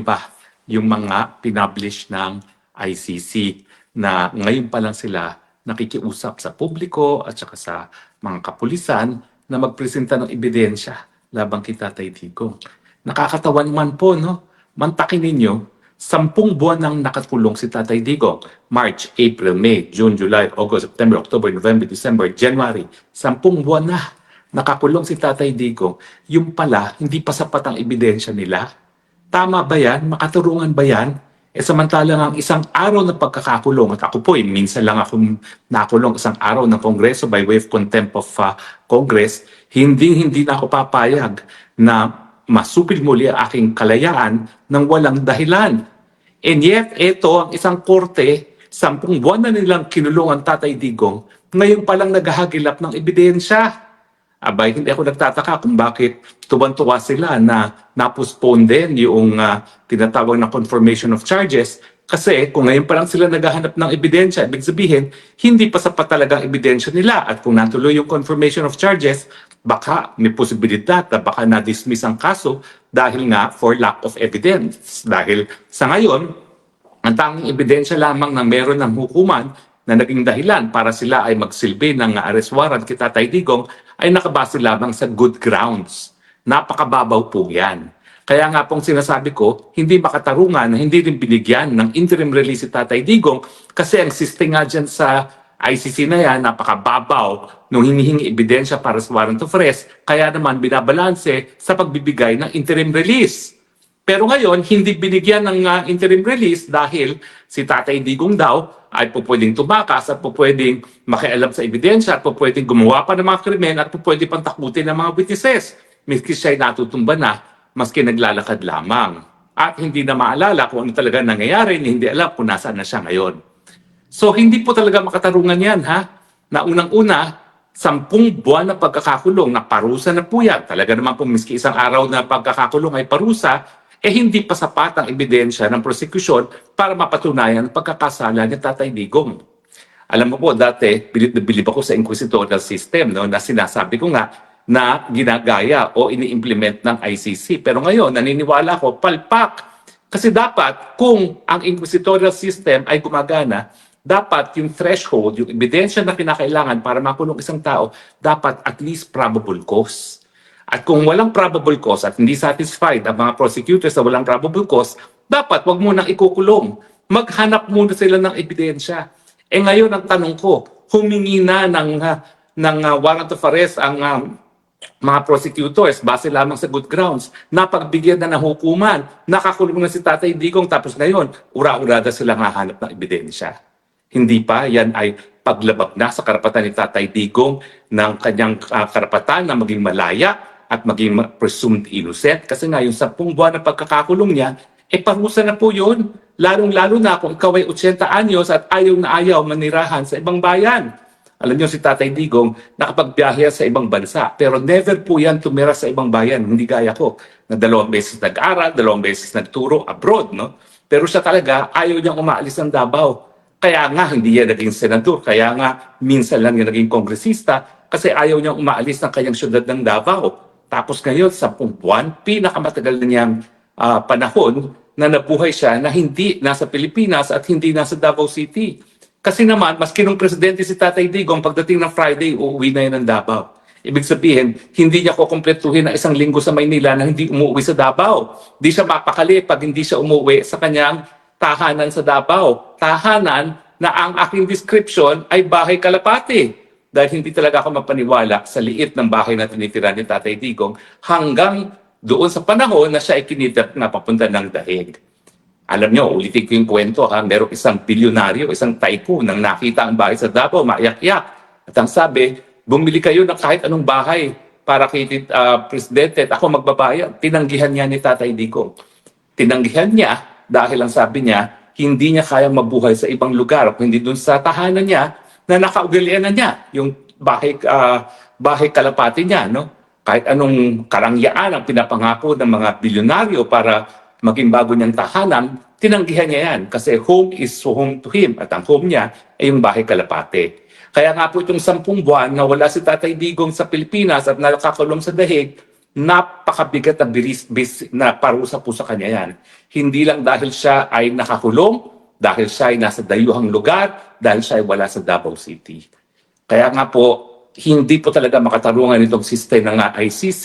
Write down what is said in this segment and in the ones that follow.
ba yung mga pinublish ng ICC na ngayon pa lang sila nakikiusap sa publiko at saka sa mga kapulisan na magpresenta ng ebidensya labang kay Tatay Digong. Nakakatawa naman po, no? Mantakin ninyo, 10 buwan nang nakakulong si Tatay Digong. March, April, May, June, July, August, September, October, November, December, January. 10 buwan na nakakulong si Tatay Digong. Yung pala, hindi pa sapat ang ebidensya nila. Tama ba yan? Makaturungan ba yan? Samantalang ang isang araw na pagkakakulong, at ako po, minsan lang akong nakulong isang araw ng Kongreso by way of contempt of Congress, hindi na ako papayag na masupil muli ang aking kalayaan ng walang dahilan. And yet, ito ang isang korte, 10 buwan na nilang kinulong ang Tatay Digong, ngayon palang naghahagilap ng ebidensya. Abay, hindi ako nagtataka kung bakit tuwan-tuwa sila na na-postpone din yung tinatawag na confirmation of charges. Kasi kung ngayon pa lang sila naghahanap ng ebidensya, ibig sabihin, hindi pa sapat talaga ang ebidensya nila. At kung natuloy yung confirmation of charges, baka may posibilidad na baka na-dismiss ang kaso dahil nga for lack of evidence. Dahil sa ngayon, ang tanging ebidensya lamang na meron ng hukuman na naging dahilan para sila ay magsilbi ng arrest warrant kay Tatay Digong ay nakabase lamang sa good grounds. Napakababaw po yan. Kaya nga pong sinasabi ko, hindi makatarungan na hindi rin binigyan ng interim release si Tatay Digong kasi ang sistem nga dyan sa ICC na yan, napakababaw nung hinihingi ebidensya para sa warrant of arrest, kaya naman binabalanse sa pagbibigay ng interim release. Pero ngayon, hindi binigyan ng interim release dahil si Tatay Digong daw ay pwedeng tumakas at pwedeng makialam sa ebidensya at pwedeng gumawa pa ng mga krimen at pwedeng pang takutin ng mga witnesses. Miski siya ay natutumba na, maski naglalakad lamang. At hindi na maalala kung ano talaga nangyayari, hindi alam kung nasaan na siya ngayon. So hindi po talaga makatarungan yan, ha? Na unang-una, 10 buwan na pagkakakulong, na parusa na po yan. Talaga naman po, miski isang araw na pagkakakulong ay parusa, hindi pa sapat ang ebidensya ng prosecution para mapatunayan ang pagkakasala ni Tatay Digong. Alam mo po, dati, bilib na bilib ako sa inquisitorial system, no, na sinasabi ko nga na ginagaya o ini-implement ng ICC. Pero ngayon, naniniwala ako, palpak. Kasi dapat, kung ang inquisitorial system ay gumagana, dapat yung threshold, yung ebidensya na kinakailangan para makulong isang tao, dapat at least probable cause. At kung walang probable cause at hindi satisfied ang mga prosecutors na walang probable cause, dapat wag mo nang ikukulong. Maghanap muna sila ng ebidensya. Ngayon ang tanong ko, humingi na ng warrant of arrest ang mga prosecutors base lamang sa good grounds, napagbigyan na ng hukuman, nakakulong na si Tatay Digong, tapos ngayon, ura-urada silang hahanap ng ebidensya. Hindi pa, yan ay paglabag na sa karapatan ni Tatay Digong ng kanyang karapatan na maging malaya at maging presumed innocent. Kasi nga yung 10 buwan na pagkakakulong niya, parusa na po yun. Lalong-lalo na kung ikaw ay 80 anyos at ayaw na ayaw manirahan sa ibang bayan. Alam niyo si Tatay Digong nakapagbiyahe sa ibang bansa, pero never po yan tumira sa ibang bayan. Hindi gaya ko, na 2 beses nag-aral, 2 beses nagturo abroad, no? Pero siya talaga, ayaw niyang umaalis ng Davao. Kaya nga, hindi yan naging senador. Kaya nga, minsan lang yung naging kongresista kasi ayaw niyang umaalis ng kanyang syudad ng Davao. Tapos ngayon, 10 buwan, pinakamatagal na niyang panahon na nabuhay siya na hindi nasa Pilipinas at hindi nasa Davao City. Kasi naman, maski nung presidente si Tatay Digong, pagdating ng Friday, uuwi na yan ng Davao. Ibig sabihin, hindi niya kukumpletuhin ng 1 linggo sa Maynila na hindi umuwi sa Davao. Hindi siya mapakali pag hindi siya umuwi sa kanyang tahanan sa Davao. Tahanan na ang aking description ay bahay Kalapati. Dahil hindi talaga ako mapaniwala sa liit ng bahay na tinitira ni Tatay Digong hanggang doon sa panahon na siya ay kinidnap na papunta ng Dahig. Alam nyo, ulitin ko yung kwento, ha? Merong isang bilyonaryo, isang tycoon nang nakita ang bahay sa Davao, maiyak-iyak. At ang sabi, bumili kayo ng kahit anong bahay para kay Presidente at ako magbabayad. Tinanggihan niya ni Tatay Digong. Tinanggihan niya dahil ang sabi niya, hindi niya kayang mabuhay sa ibang lugar, kundi doon sa tahanan niya na nakaugalian na niya, yung bahay Kalapati niya, no? Kahit anong karangyaan ang pinapangako ng mga bilyonaryo para maging bago niyang tahanan, tinanggihan niya yan kasi home is home to him at ang home niya ay yung bahay Kalapati. Kaya nga po itong 10 buwan na wala si Tatay Digong sa Pilipinas at nakakulong sa Dahig, napakabigat na parusa po sa kanya yan. Hindi lang dahil siya ay nakakulong, dahil siya ay nasa dayuhang lugar, dahil siya ay wala sa Davao City. Kaya nga po, hindi po talaga makatarungan itong sistema ng ICC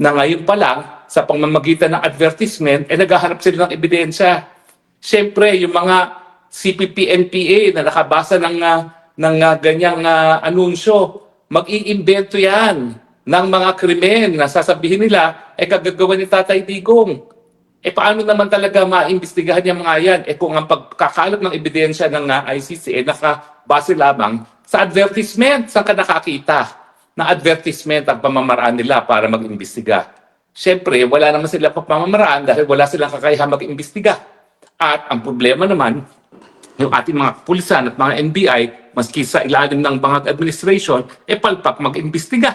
na ngayon pa lang, sa pamamagitan ng advertisement, naghahanap sila ng ebidensya. Siyempre, yung mga CPP-NPA na nakabasa ng ganyang anunsyo, mag-iimbento yan ng mga krimen na sasabihin nila, kagagawa ni Tatay Digong. Paano naman talaga maimbestigahan yung mga yan? Kung ang pagkakalat ng ebidensya ng ICC nakabase lamang sa advertisement, saan ka nakakita na advertisement ang pamamaraan nila para mag-imbestiga? Siyempre, wala naman sila pamamaraan dahil wala silang kakayahan mag-imbestiga. At ang problema naman, yung ating mga pulisan at mga NBI, maski sa ilalim ng Bangag Administration, palpak mag-imbestiga.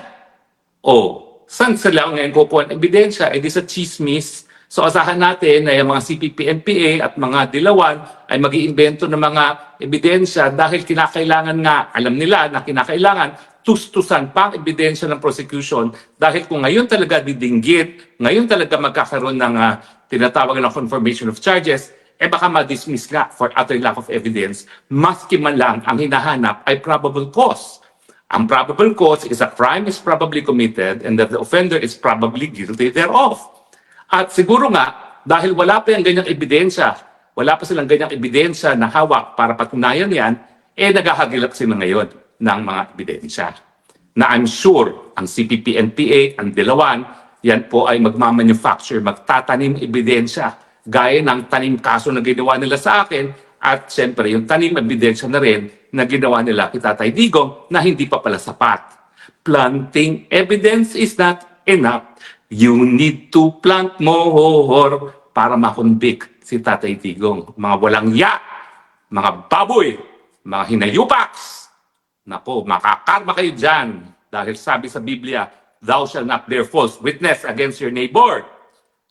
Saan sila ngayon kukuha ng ebidensya? Di sa chismis. So asahan natin na yung mga CPP-NPA at mga dilawan ay mag-iimbento ng mga ebidensya dahil kinakailangan nga, alam nila na kinakailangan tustusan pang ebidensya ng prosecution dahil kung ngayon talaga didinggit, ngayon talaga magkakaroon ng tinatawag na confirmation of charges, baka ma-dismiss nga for utter lack of evidence, maski man lang ang hinahanap ay probable cause. Ang probable cause is a crime is probably committed and that the offender is probably guilty thereof. At siguro nga, dahil wala pa yung ganyang ebidensya, wala pa silang ganyang ebidensya na hawak para patunayan yan, naghahagilap sila ngayon ng mga ebidensya. Na I'm sure, ang CPP-NPA, ang Dilawan, yan po ay magmamanufacture, magtatanim ebidensya gaya ng tanim kaso na ginawa nila sa akin at siyempre yung tanim ebidensya na rin na ginawa nila kay Tatay Digong na hindi pa pala sapat. Planting evidence is not enough. You need to plant more para makonvict si Tatay Digong. Mga walang ya, mga baboy, mga hinayupaks. Nako, makakarma kayo dyan dahil sabi sa Biblia, thou shalt not bear false witness against your neighbor.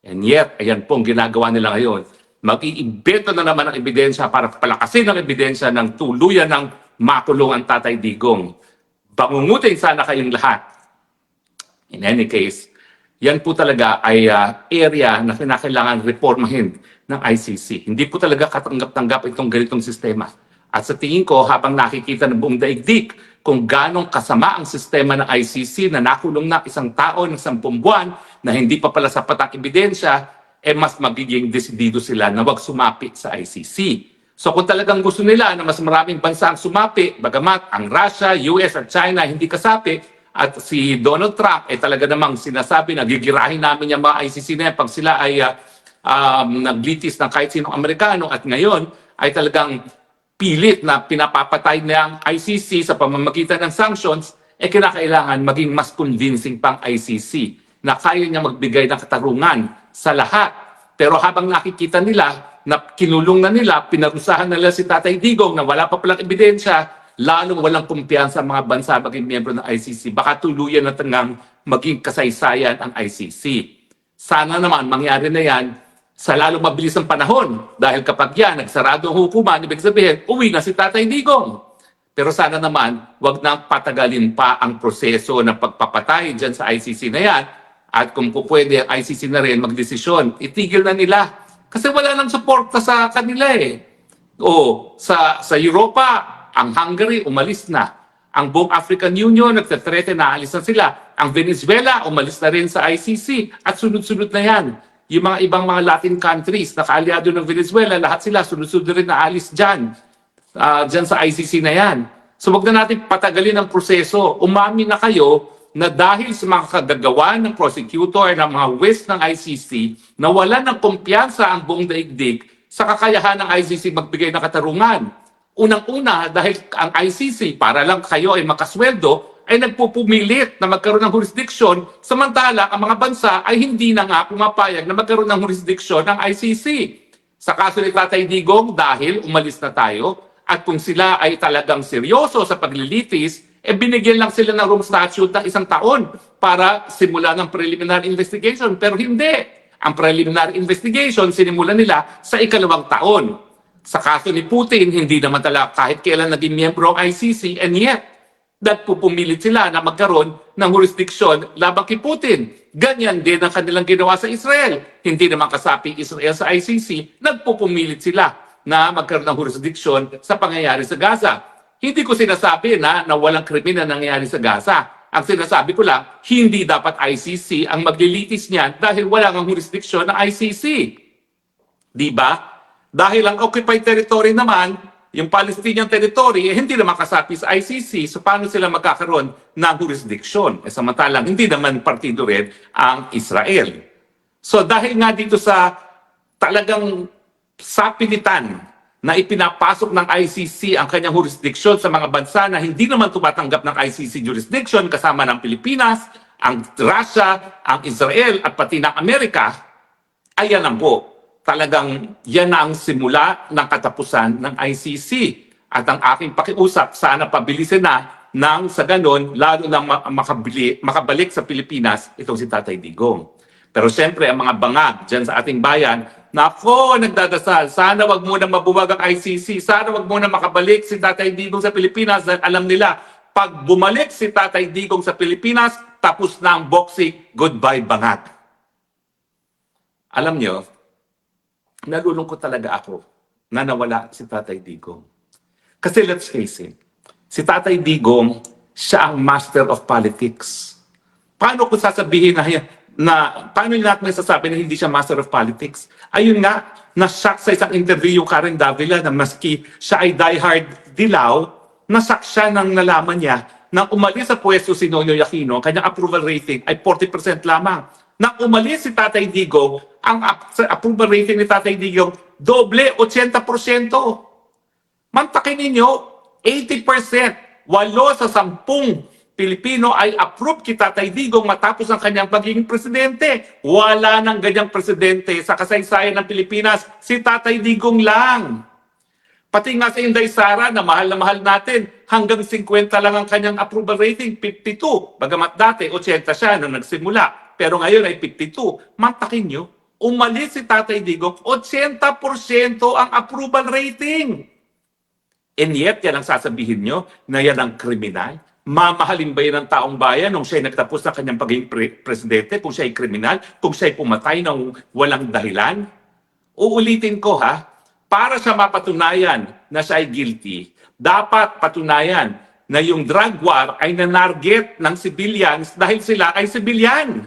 And yet, ayan pong ginagawa nila ngayon. Mag-iimbento na naman ng ebidensya para palakasin ang ebidensya ng tuluyan ng makulungan Tatay Digong. Bangungutin sana kayong lahat. In any case, yan po talaga ay area na kinakailangan reformahin ng ICC. Hindi po talaga katanggap-tanggap itong ganitong sistema. At sa tingin ko, habang nakikita ng buong daigdig kung ganong kasama ang sistema ng ICC na nakulong na isang tao ng 10 buwan na hindi pa pala sapat ang ebidensya, mas magiging desidido sila na wag sumapit sa ICC. So kung talagang gusto nila na mas maraming bansa ang sumapi, bagamat ang Russia, US at China hindi kasapi, at si Donald Trump talaga namang sinasabi na gigirahin namin yung mga ICC na yan pag sila ay naglitis ng kahit sinong Amerikano at ngayon ay talagang pilit na pinapapatay niya ang ICC sa pamamagitan ng sanctions, kinakailangan maging mas convincing pang ICC na kaya niya magbigay ng katarungan sa lahat. Pero habang nakikita nila na kinulong na nila, pinarusahan nila si Tatay Digong na wala pa palang ebidensya, lalong walang kumpiyansa ang mga bansa maging miyembro ng ICC. Baka tuluyan na tangang maging kasaysayan ang ICC. Sana naman mangyari na yan sa lalong mabilis ng panahon. Dahil kapag yan, nagsarado ang hukuman, ibig sabihin, uwi na si Tatay Digong. Pero sana naman, wag nang patagalin pa ang proseso ng pagpapatay dyan sa ICC na yan. At kung pwede, ang ICC na rin magdesisyon, itigil na nila. Kasi wala nang suporta sa kanila sa Europa, ang Hungary, umalis na. Ang buong African Union, nagtatrete na alis na sila. Ang Venezuela, umalis na rin sa ICC. At sunod-sunod na yan. Yung mga ibang mga Latin countries na kaalyado ng Venezuela, lahat sila sunod-sunod rin na alis dyan. Dyan sa ICC na yan. So wag na natin patagalin ang proseso. Umami na kayo na dahil sa mga kagagawa ng prosecutor ng mga west ng ICC, nawala ng kumpiyansa ang buong daigdig sa kakayahan ng ICC magbigay ng katarungan. Unang-una, dahil ang ICC, para lang kayo ay makasweldo, ay nagpupumilit na magkaroon ng jurisdiction, samantala ang mga bansa ay hindi na nga pumapayag na magkaroon ng jurisdiction ng ICC. Sa kaso ni Tatay Digong, dahil umalis na tayo, at kung sila ay talagang seryoso sa paglilitis, binigyan lang sila ng room statute ng 1 taon para simulan ng preliminary investigation. Pero hindi. Ang preliminary investigation, sinimulan nila sa 2nd taon. Sa kaso ni Putin, hindi naman talaga kahit kailan naging miyembro ang ICC, and yet, pupumilit sila na magkaroon ng jurisdiction labang kay Putin. Ganyan din ang kanilang ginawa sa Israel. Hindi naman kasapi Israel sa ICC, nagpupumilit sila na magkaroon ng jurisdiction sa pangyayari sa Gaza. Hindi ko sinasabi na walang krimen na nangyayari sa Gaza. Ang sinasabi ko lang, hindi dapat ICC ang maglilitis niyan dahil wala ng jurisdiction ng ICC. Di ba? Dahil ang occupied territory naman, yung Palestinian territory, hindi naman kasapi sa ICC, so paano sila magkakaroon ng jurisdiction? Samantalang hindi naman partido rin ang Israel. So dahil nga dito sa talagang sapilitan na ipinapasok ng ICC ang kanyang jurisdiction sa mga bansa na hindi naman tumatanggap ng ICC jurisdiction kasama ng Pilipinas, ang Russia, ang Israel at pati ng Amerika, ayan lang po. Talagang yan ang simula ng katapusan ng ICC. At ang aking pakiusap, sana pabilisin na nang sa ganon, lalo nang makabalik sa Pilipinas itong si Tatay Digong. Pero siyempre, ang mga bangag dyan sa ating bayan, nako, nagdadasal, sana wag muna mabuwag ang ICC, sana wag muna makabalik si Tatay Digong sa Pilipinas dahil alam nila, pag bumalik si Tatay Digong sa Pilipinas, tapos na ang boxing, goodbye bangag. Alam nyo, nalulungkot talaga ako na nawala si Tatay Digong. Kasi let's face it, si Tatay Digong, siya ang master of politics. Paano ko sasabihin paano natin sasabi na hindi siya master of politics? Ayun nga, na-shock sa isang interview yung Karen Davila na maski siya ay diehard Dilaw, na-shock siya nang nalaman niya nang umalis sa pwesto si Noynoy Aquino, kanyang approval rating ay 40% lamang. Nang umalis si Tatay Digong, ang approval rating ni Tatay Digong, doble, 80%. Mantakin ninyo, 80%, 8 sa 10 Pilipino ay approve kay Tatay Digong matapos ang kanyang pagiging presidente. Wala nang ganyang presidente sa kasaysayan ng Pilipinas, si Tatay Digong lang. Pati nga sa Inday Sara na mahal natin, hanggang 50 lang ang kanyang approval rating, 52. Bagamat dati, 80 siya nung nagsimula. Pero ngayon ay 52. Mantakin nyo, umalis si Tatay Digong, 80% ang approval rating. And yet, yan ang sasabihin nyo na yan ang kriminal. Mamahalin ba yan ng taong bayan nung siya'y nagtapos ng kanyang pagiging presidente, kung siya'y kriminal, kung siya'y pumatay ng walang dahilan? Uulitin ko para siya mapatunayan na siya ay guilty, dapat patunayan na yung drug war ay nanarget ng civilians dahil sila ay civilian.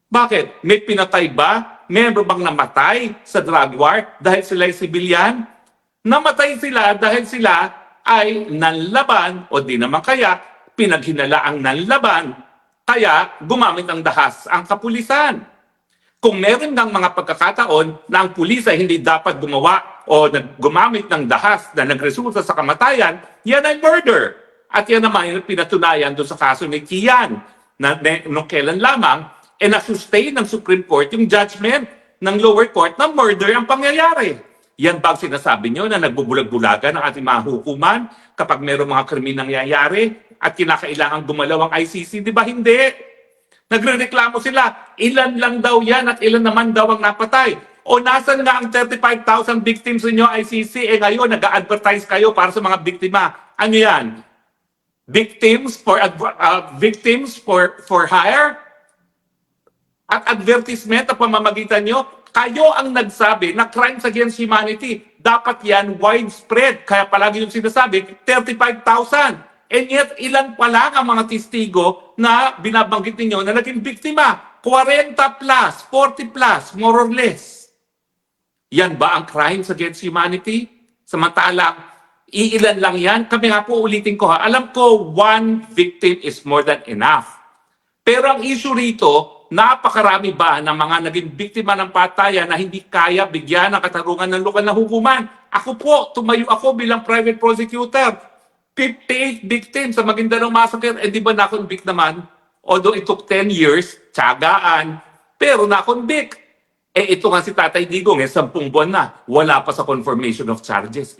Bakit? May pinatay ba? Meron bang namatay sa drug war dahil sila ay civilian? Namatay sila dahil sila ay nanlaban o di naman kaya pinaghinalaang nanlaban kaya gumamit ng dahas ang kapulisan. Kung meron ng mga pagkakataon na ang pulis ay hindi dapat gumawa o gumamit ng dahas na nagresulta sa kamatayan, yan ay murder. At yan naman yung pinatunayan doon sa kaso ni Kian na nung kailan lamang na-sustain ng Supreme Court yung judgment ng lower court na murder ang pangyayari. Yan ba ang sinasabi nyo na nagbubulag-bulagan ang ating mga hukuman kapag mayroong mga krimen nangyayari at kinakailangan gumalaw ang ICC? Di ba hindi? Nagre-reklamo sila, ilan lang daw yan at ilan naman daw ang napatay. O nasan nga ang 35,000 victims ninyo ICC? Ngayon, nag-advertise kayo para sa mga biktima. Ano yan? Victims for hire? At advertisement na pamamagitan nyo, kayo ang nagsabi na crimes against humanity. Dapat yan widespread. Kaya palagi yung sinasabi, 35,000. And yet, ilan pa lang ang mga testigo na binabanggit ninyo na naging biktima? 40 plus, 40 plus, more or less. Yan ba ang crimes against humanity? Samantalang, iilan lang yan. Kami nga po ulitin ko alam ko, one victim is more than enough. Pero ang issue rito, napakarami ba ng mga naging biktima ng patayan na hindi kaya bigyan ng katarungan ng lokal na hukuman? Ako po, tumayo ako bilang private prosecutor. 58 victims sa Maguindanao Massacre, di ba na-convict naman? Although it took 10 years, tiyagaan, pero na-convict. Ito nga si Tatay Digong, 10 buwan na, wala pa sa confirmation of charges.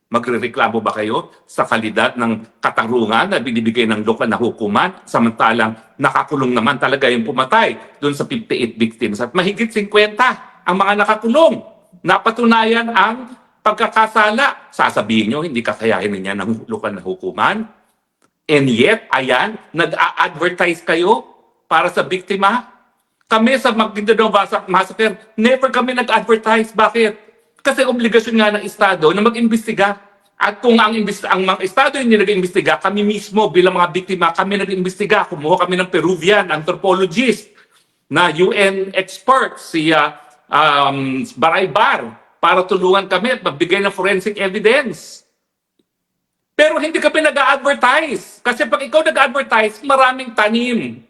Magrereklamo ba kayo sa kalidad ng katarungan na binibigay ng lokal na hukuman samantalang nakakulong naman talaga yung pumatay doon sa 58 victims at mahigit 50 ang mga nakakulong. Napatunayan ang pagkakasala. Sasabihin nyo, hindi kakayahin niya ng lokal na hukuman. And yet, ayan, nag-a-advertise kayo para sa biktima. Kami sa Maguindanao Massacre, never kami nag-advertise. Bakit? Kasi obligasyon nga ng Estado na mag-imbestiga. At kung ang mga Estado yung nag-imbestiga, kami mismo bilang mga biktima, kami nag-imbestiga. Kumuha kami ng Peruvian anthropologist na UN expert, si Baraybar, para tulungan kami at magbigay ng forensic evidence. Pero hindi kami nag-advertise. Kasi pag ikaw nag-advertise, maraming tanim,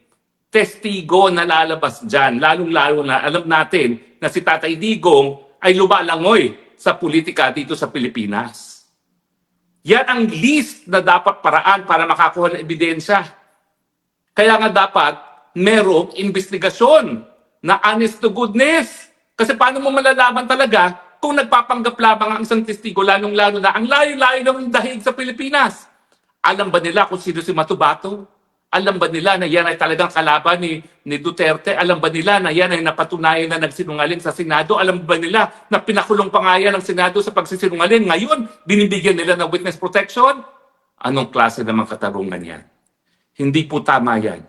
testigo na lalabas dyan. Lalong-lalo na alam natin na si Tatay Digong ay lumalangoy sa politika dito sa Pilipinas. Yan ang least na dapat paraan para makakuha ng ebidensya. Kaya nga dapat merong investigasyon na honest to goodness. Kasi paano mo malalaman talaga kung nagpapanggap lamang ang isang testigo, lalong-lalo na ang layo-layo ng dahig sa Pilipinas? Alam ba nila kung sino si Matubato? Alam ba nila na yan ay talagang kalaban ni Duterte? Alam ba nila na yan ay napatunayan na nagsinungaling sa Senado? Alam ba nila na pinakulong pa nga yan ng Senado sa pagsisinungaling? Ngayon, binibigyan nila ng witness protection? Anong klase namang katarungan yan? Hindi po tama yan.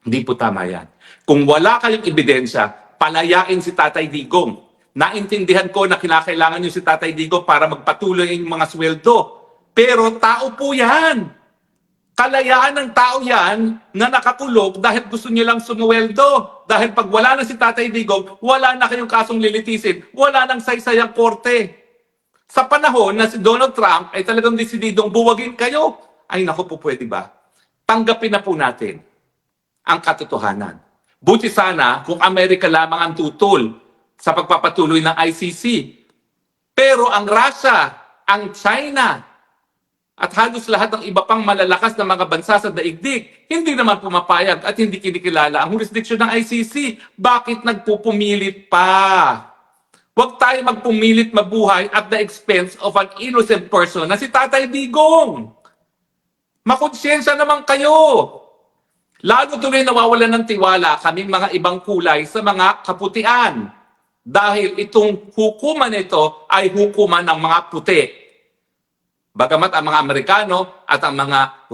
Hindi po tama yan. Kung wala kayong ebidensya, palayain si Tatay Digong. Naintindihan ko na kinakailangan niyo si Tatay Digong para magpatuloy yung mga sweldo. Pero tao po yan. Kalayaan ng tao yan na nakakulong dahil gusto niya lang sumuweldo. Dahil pag wala na si Tatay Digong, wala na kayong kasong lilitisin. Wala nang saysayang korte. Sa panahon na si Donald Trump ay talagang desididong buwagin kayo, ay naku po, pwede ba? Tanggapin na po natin ang katotohanan. Buti sana kung Amerika lamang ang tutol sa pagpapatuloy ng ICC. Pero ang Russia, ang China, at halos lahat ng iba pang malalakas na mga bansa sa daigdig, hindi naman pumapayag at hindi kinikilala ang jurisdiction ng ICC. Bakit nagpupumilit pa? Huwag tayo magpumilit mabuhay at the expense of an innocent person na si Tatay Digong. Makonsyensya naman kayo. Lalo tuloy nawawalan ng tiwala kaming mga ibang kulay sa mga kaputian. Dahil itong hukuman ito ay hukuman ng mga puti. Bagamat ang mga Amerikano at ang mga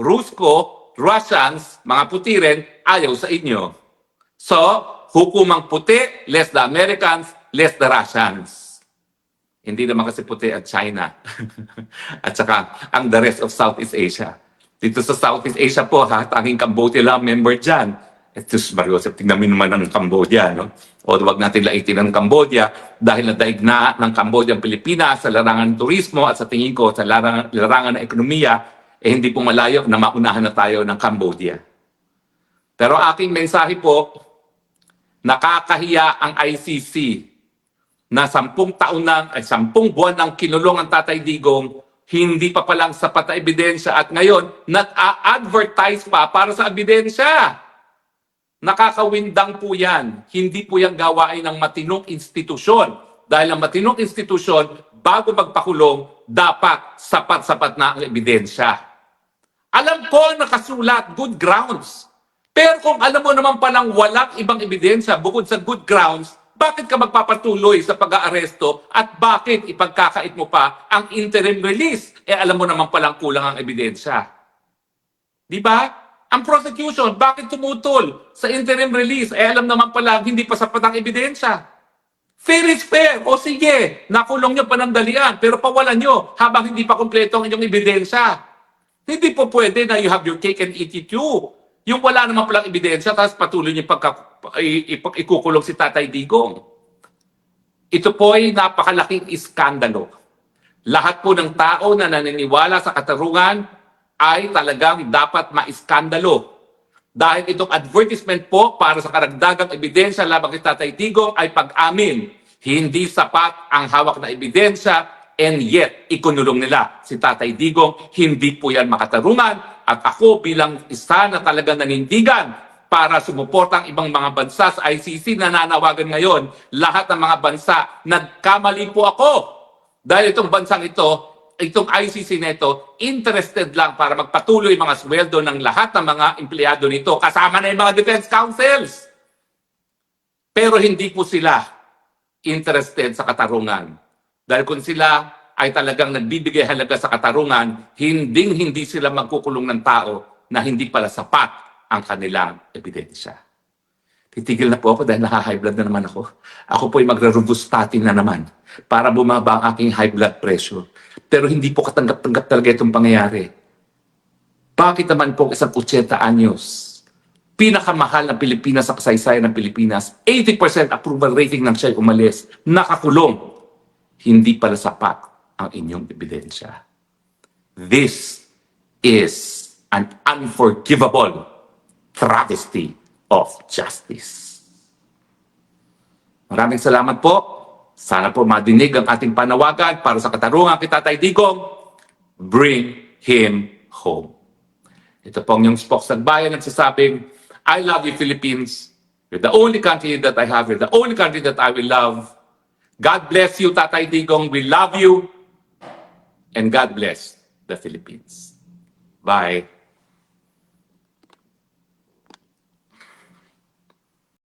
Russians, mga puti rin, ayaw sa inyo. So, hukumang puti, less the Americans, less the Russians. Hindi naman kasi puti at China. At saka, ang the rest of Southeast Asia. Dito sa Southeast Asia po, tanging Cambodia lang member dyan. Etos, Mario, tingnan mo naman ang Cambodia, no? O wag natin laitin ang Cambodia dahil nadaig na ng Cambodia ang Pilipinas sa larangan ng turismo at sa tingin ko sa larangan ng ekonomiya, hindi po malayo na maunahan na tayo ng Cambodia. Pero aking mensahe po, nakakahiya ang ICC na 10 buwan ng kinulong ang Tatay Digong, hindi pa palang sapat na ebidensya at ngayon, nag-a-advertise pa para sa ebidensya. Nakakawindang po yan. Hindi po yan gawain ng matinong institusyon. Dahil ang matinong institusyon, bago magpakulong, dapat sapat-sapat na ang ebidensya. Alam ko ang nakasulat, good grounds. Pero kung alam mo naman palang walang ibang ebidensya bukod sa good grounds, bakit ka magpapatuloy sa pag-aaresto at bakit ipagkakait mo pa ang interim release? Alam mo naman palang kulang ang ebidensya. Di ba? Ang prosecution, bakit tumutol sa interim release? Alam naman pala, hindi pa sapat ang ebidensya. Fair is fair. O sige, nakulong nyo panandalian, pero pawalan nyo habang hindi pa kompleto ang inyong ebidensya. Hindi po pwede na you have your cake and eat it too. Yung wala naman palang ebidensya, tapos patuloy nyo ikukulong si Tatay Digong. Ito po ay napakalaking iskandalo. Lahat po ng tao na naniniwala sa katarungan ay talagang dapat maiskandalo. Dahil itong advertisement po para sa karagdagang ebidensya labang kay Tatay Digong ay pag-amin. Hindi sapat ang hawak na ebidensya and yet ikunulong nila si Tatay Digong. Hindi po yan makatarungan at ako bilang isa na talagang nanindigan para sumuporta ang ibang mga bansa sa ICC na nanawagan ngayon. Lahat ng mga bansa, nagkamali po ako. Dahil itong bansang ito, itong ICC nito, interested lang para magpatuloy mga sweldo ng lahat ng mga empleyado nito, kasama na yung mga defense councils. Pero hindi po sila interested sa katarungan. Dahil kung sila ay talagang nagbibigay halaga sa katarungan, hindi sila magkukulong ng tao na hindi pala sapat ang kanilang ebidensya. titigil na po ako dahil naka-high blood na naman ako. Ako po ay magre-robustatin na naman para bumaba ang aking high blood pressure. Pero hindi po katanggap-tanggap talaga itong pangyayari. Bakit naman po isang 80 anyos, pinakamahal ng Pilipinas sa kasaysayan ng Pilipinas, 80% approval rating ng siya'y umalis, nakakulong, hindi pala sapat ang inyong ebidensya. This is an unforgivable travesty of justice. Maraming salamat po. Sana po madinig ang ating panawagan para sa katarungan kay Tatay Digong. Bring him home. Ito po ang inyong spokesman nagsasabing, I love you, Philippines. You're the only country that I have. You're the only country that I will love. God bless you, Tatay Digong. We love you. And God bless the Philippines. Bye.